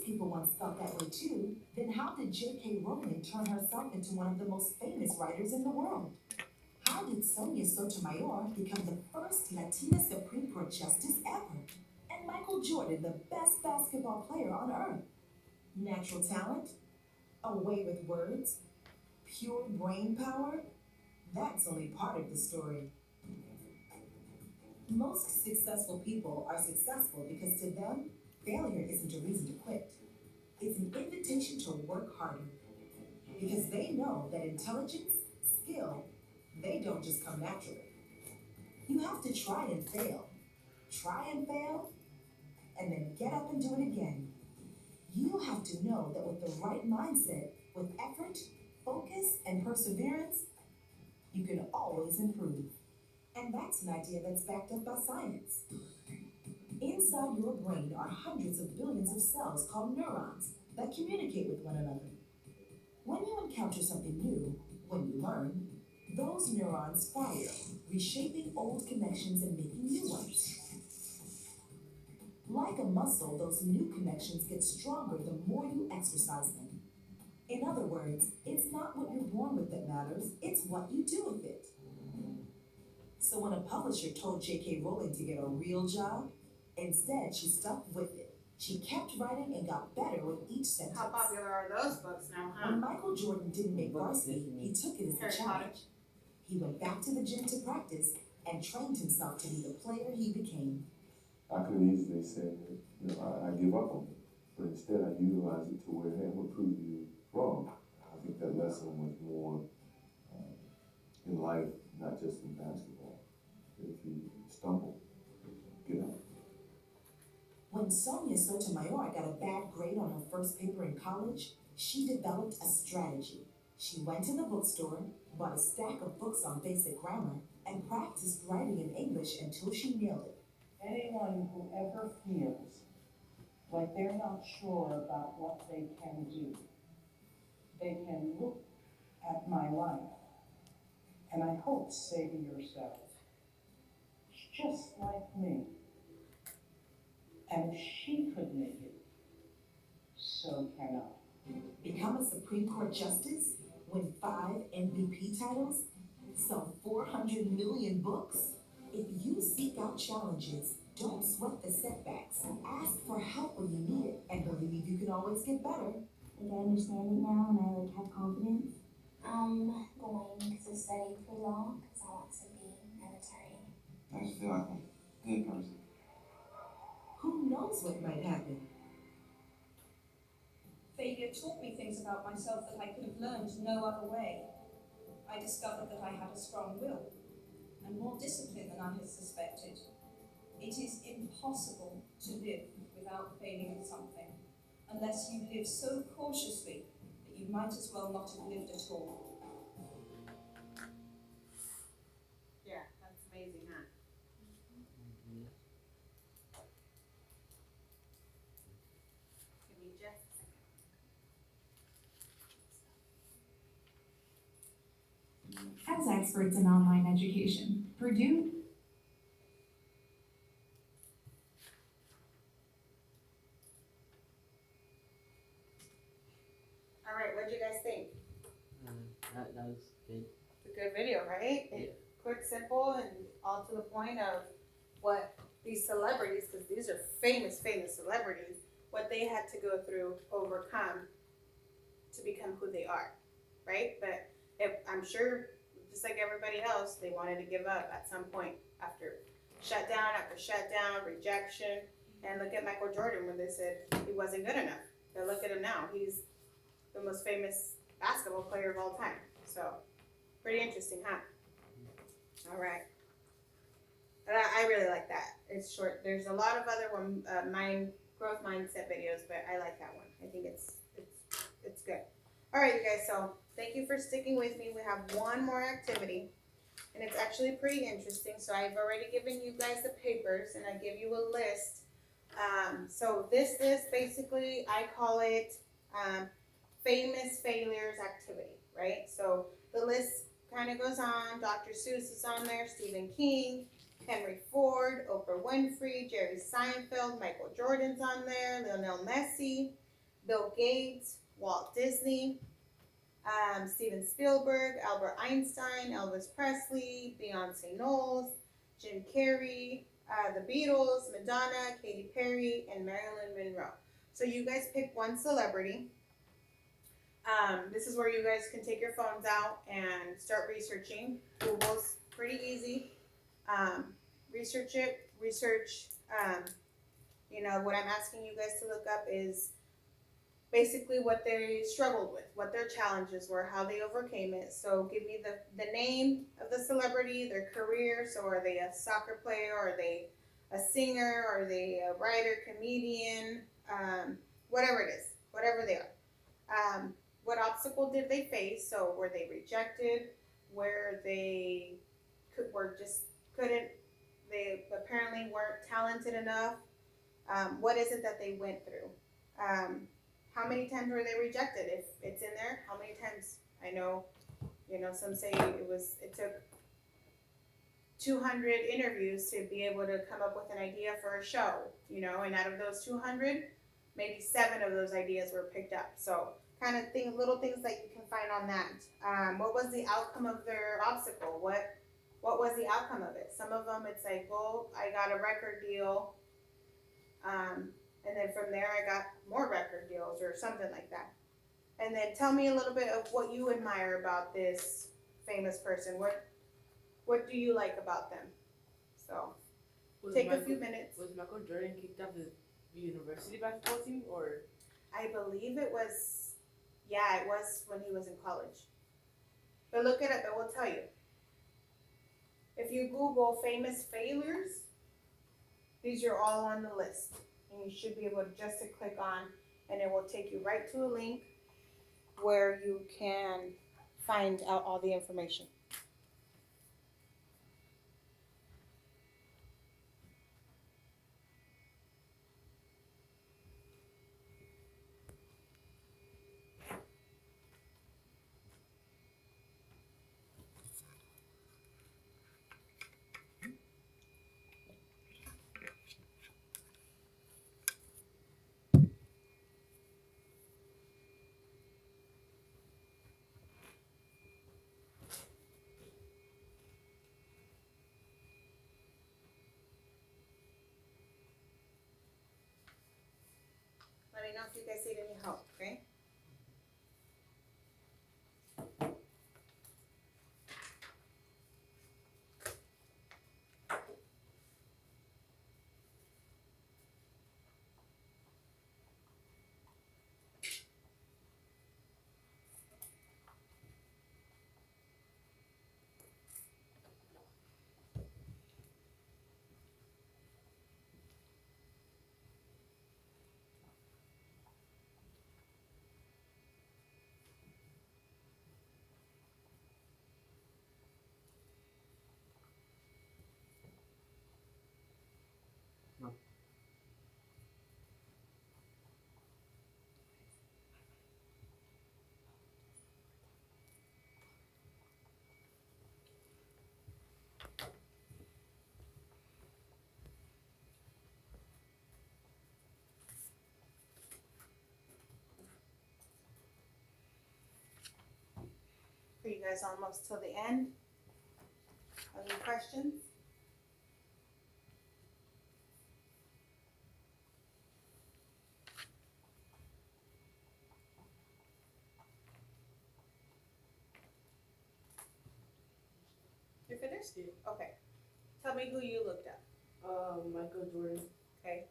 people once felt that way too, then how did J.K. Rowling turn herself into one of the most famous writers in the world? How did Sonia Sotomayor become the first Latina Supreme Court justice ever? And Michael Jordan, the best basketball player on earth? Natural talent? A way with words? Pure brain power? That's only part of the story. Most successful people are successful because to them, failure isn't a reason to quit. It's an invitation to work harder. Because they know that intelligence, skill, they don't just come naturally. You have to try and fail, and then get up and do it again. You have to know that with the right mindset, with effort, focus, and perseverance, you can always improve. And that's an idea that's backed up by science. Inside your brain are hundreds of billions of cells called neurons that communicate with one another. When you encounter something new, when you learn, those neurons fire, reshaping old connections and making new ones. Like a muscle, those new connections get stronger the more you exercise them. In other words, it's not what you're born with that matters, it's what you do with it. So when a publisher told J.K. Rowling to get a real job, instead she stuck with it. She kept writing and got better with each sentence. How popular are those books now, huh? When Michael Jordan didn't make varsity, he took it as a challenge. He went back to the gym to practice and trained himself to be the player he became. I could easily say that, I give up on it, but instead I utilize it to where, hey, I'm gonna prove you wrong. I think that lesson was more in life, not just in basketball. If you stumble, get up. When Sonia Sotomayor got a bad grade on her first paper in college, she developed a strategy. She went to the bookstore, bought a stack of books on basic grammar, and practiced writing in English until she nailed it. Anyone who ever feels like they're not sure about what they can do, they can look at my life and I hope say to yourself, just like me. And if she could make it, so can I. Become a Supreme Court justice, win 5 MVP titles, sell 400 million books. If you seek out challenges, don't sweat the setbacks. Ask for help when you need it, and believe you can always get better. I understand it now, and I have confidence. I'm going to study for law because I want to be an attorney. I just feel like I'm a good person. Who knows what might happen? Failure taught me things about myself that I could have learned no other way. I discovered that I had a strong will and more discipline than I had suspected. It is impossible to live without failing at something, unless you live so cautiously that you might as well not have lived at all. Yeah, that's amazing, huh? Give me just a second. As experts in online education, Purdue All right, what'd you guys think? That was good. It's a good video, right? Yeah. Quick, simple, and all to the point of what these celebrities, because these are famous celebrities, what they had to go through, overcome to become who they are, right? But I'm sure, just like everybody else, they wanted to give up at some point after shutdown after shutdown, rejection. And look at Michael Jordan when they said he wasn't good enough. But look at him now. He's the most famous basketball player of all time. So, pretty interesting, huh? All right. But I really like that. It's short. There's a lot of other growth mindset videos, but I like that one. I think it's good. All right, you guys. So thank you for sticking with me. We have one more activity, and it's actually pretty interesting. So I've already given you guys the papers, and I give you a list. So this list, basically, I call it famous failures activity, right? So the list kind of goes on. Dr. Seuss is on there, Stephen King, Henry Ford, Oprah Winfrey, Jerry Seinfeld, Michael Jordan's on there, Lionel Messi, Bill Gates, Walt Disney, Steven Spielberg, Albert Einstein, Elvis Presley, Beyonce Knowles, Jim Carrey, the Beatles, Madonna, Katy Perry, and Marilyn Monroe. So you guys pick one celebrity. This is where you guys can take your phones out and start researching. Google's pretty easy. Research it. Research. What I'm asking you guys to look up is basically what they struggled with, what their challenges were, how they overcame it. So give me the name of the celebrity, their career. So are they a soccer player? Are they a singer? Are they a writer, comedian? Whatever it is, whatever they are. What obstacle did they face? So were they rejected? Where they couldn't, they apparently weren't talented enough. What is it that they went through? How many times were they rejected? If it's in there, how many times? I know, some say it took 200 interviews to be able to come up with an idea for a show, and out of those 200, maybe 7 of those ideas were picked up. So kind of little things that you can find on that. What was the outcome of their obstacle? What was the outcome of it? Some of them, it's like, well, I got a record deal, and then from there I got more record deals or something like that. And then tell me a little bit of what you admire about this famous person. What do you like about them? So take a few minutes. Was Michael Jordan kicked off the university basketball team, or? I believe it was when he was in college. But look it up, it will tell you. If you Google famous failures, these are all on the list. And you should be able to just click on, and it will take you right to a link where you can find out all the information. Let me know if you guys need any help, okay? No. Are you guys almost till the end? Any questions? You're finished? Yeah. Okay. Tell me who you looked up. Michael Jordan. Okay.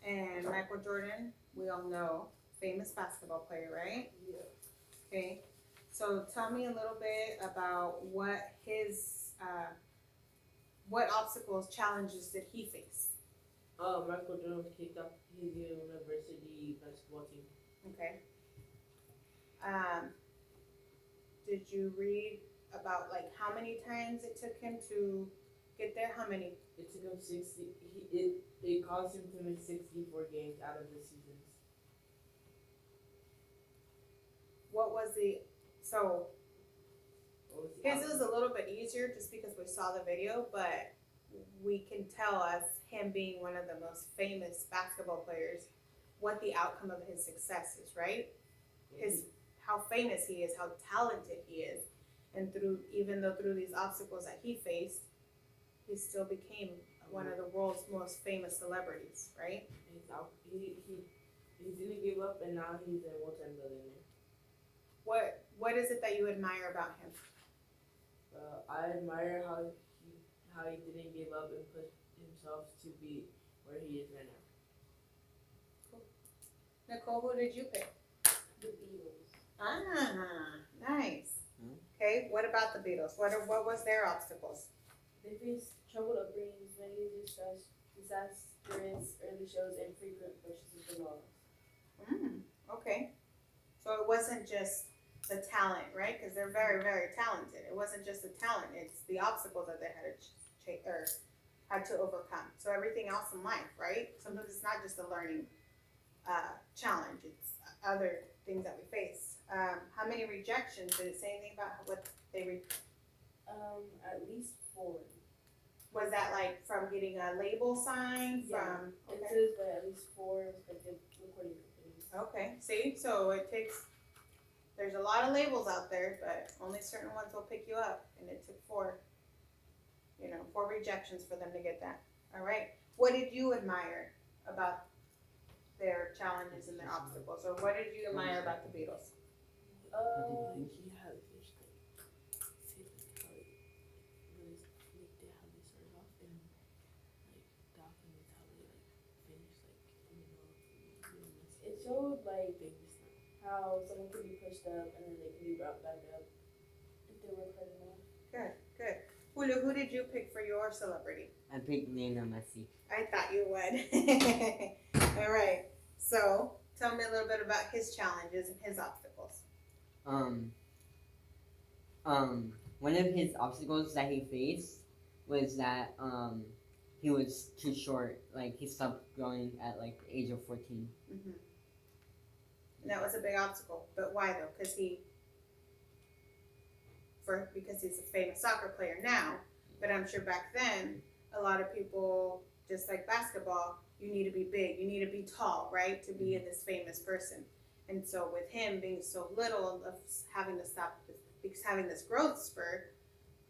And Michael Jordan, we all know, famous basketball player, right? Yeah. Okay. So tell me a little bit about what obstacles, challenges did he face? Michael Jordan kicked off his university basketball team. Okay. Did you read about like how many times it took him to get there? How many? It took him 60. It caused him to miss 64 games out of the seasons. What was the so? What was the His was a little bit easier just because we saw the video, but we can tell as him being one of the most famous basketball players what the outcome of his success is, right? His how famous he is, how talented he is, and even though through these obstacles that he faced, he still became one of the world's most famous celebrities, right? He didn't give up, and now he's a multi-millionaire. What is it that you admire about him? I admire how he didn't give up and pushed himself to be where he is right now. Nicole, who did you pick? The Beatles. Ah, nice. Okay, what about the Beatles? What was their obstacles? They faced troubled upbringings, many disastrous early shows, and frequent brushes with the law. Okay. So it wasn't just the talent, right? Because they're very, very talented. It wasn't just the talent; it's the obstacles that they had to overcome. So everything else in life, right? Sometimes it's not just a learning challenge; it's other things that we face. How many rejections? Did it say anything about what they? At least 4. Was that like from getting a label sign? From It says by at least 4 respective recording companies. Okay, see, so it takes. There's a lot of labels out there, but only certain ones will pick you up, and it took 4 rejections for them to get that. All right. What did you admire about their challenges and their obstacles, or what did you admire about the Beatles? He had finished say how they started off, and documents how they finished it showed how someone could be pushed up and then they could be brought back up if they work hard enough. Good. Julio, who did you pick for your celebrity? I picked Lionel Messi. I thought you would. All right. So tell me a little bit about his challenges and his obstacles. One of his obstacles that he faced was that he was too short. Like he stopped growing at like the age of 14. Mm-hmm. And that was a big obstacle. But why though? Because he's a famous soccer player now. But I'm sure back then, a lot of people, just like basketball, you need to be big, you need to be tall, right, to be this famous person. And so with him being so little, of having to stop, because having this growth spurt,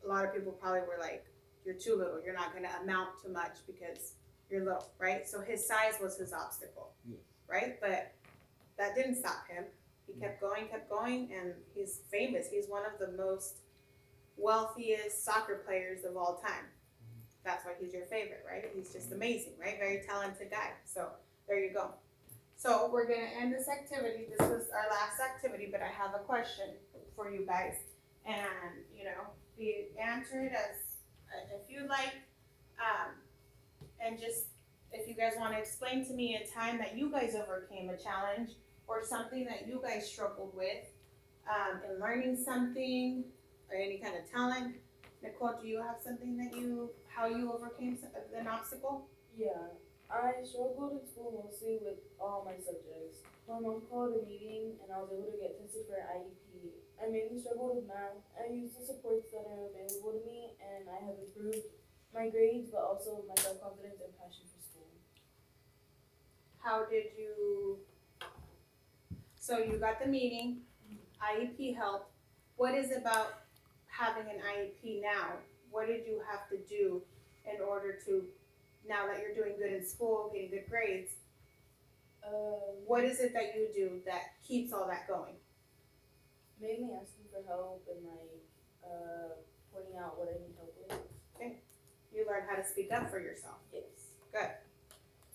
a lot of people probably were like, you're too little, you're not going to amount to much because you're little, right? So his size was his obstacle, right? But that didn't stop him. He kept going, and he's famous. He's one of the most wealthiest soccer players of all time. That's why he's your favorite, right? He's just amazing, right? Very talented guy. So there you go. So we're going to end this activity. This was our last activity, but I have a question for you guys. And, answer it as if you like. And just if you guys want to explain to me a time that you guys overcame a challenge or something that you guys struggled with in learning something or any kind of talent. Nicole, do you have something how you overcame an obstacle? Yeah, I struggled in school mostly with all my subjects. My mom called a meeting and I was able to get tested for an IEP. I mainly struggled with math. I used the supports that are available to me and I have improved my grades but also my self-confidence and passion for school. How did you, so you got the meeting, IEP helped. What is about having an IEP now? What did you have to do in order to, now that you're doing good in school, getting good grades, what is it that you do that keeps all that going? Mainly asking for help and pointing out what I need help with. Okay. You learn how to speak up for yourself. Yes. Good.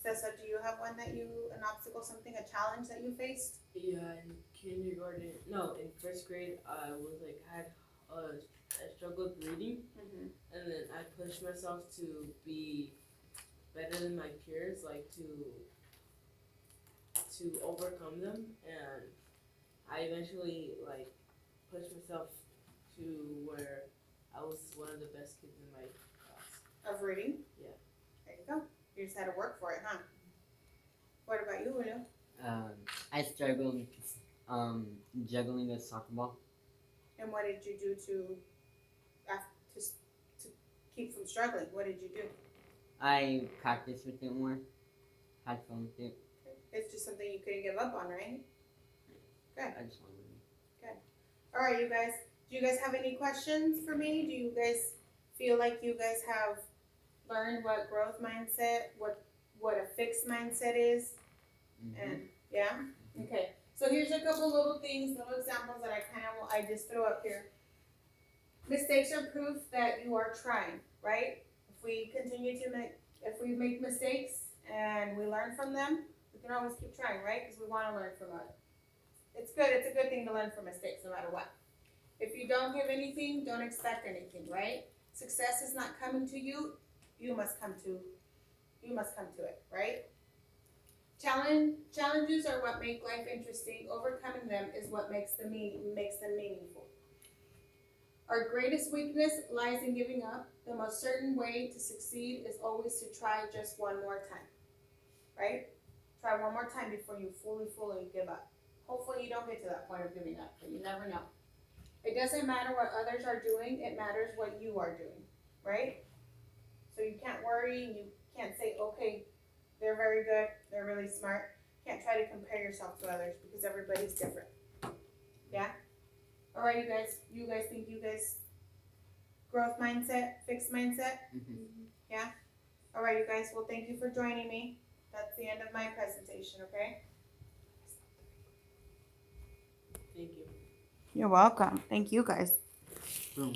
Sessa, do you have an obstacle, something, a challenge that you faced? Yeah, in first grade, I struggled reading, and then I pushed myself to be better than my peers, like to overcome them, and I eventually pushed myself to where I was one of the best kids in my class. Of reading? Yeah. There you go. You just had to work for it, huh? What about you, Julio? I struggled juggling a soccer ball. And what did you do to keep from struggling? What did you do? I practiced with it more. Had fun with it. It's just something you couldn't give up on, right? Good. I just wanted to. All right, you guys. Do you guys have any questions for me? Do you guys feel like you guys have learned what growth mindset, what a fixed mindset is? And yeah, okay. So here's a couple little things, little examples that I just threw up here. Mistakes are proof that you are trying, right? If we make mistakes and we learn from them, we can always keep trying, right? Because we want to learn from others. It's a good thing to learn from mistakes no matter what. If you don't give anything, don't expect anything, right? Success is not coming to you, you must come to it, right? Challenges are what make life interesting. Overcoming them is what makes them meaningful. Our greatest weakness lies in giving up. The most certain way to succeed is always to try just one more time, right? Try one more time before you fully give up. Hopefully you don't get to that point of giving up, but you never know. It doesn't matter what others are doing, it matters what you are doing, right? So you can't worry, and you can't say, okay, they're very good, they're really smart. You can't try to compare yourself to others because everybody's different. Yeah? All right, you guys think growth mindset, fixed mindset? Yeah? All right, you guys, well, thank you for joining me. That's the end of my presentation, okay? Thank you. You're welcome. Thank you guys. Boom.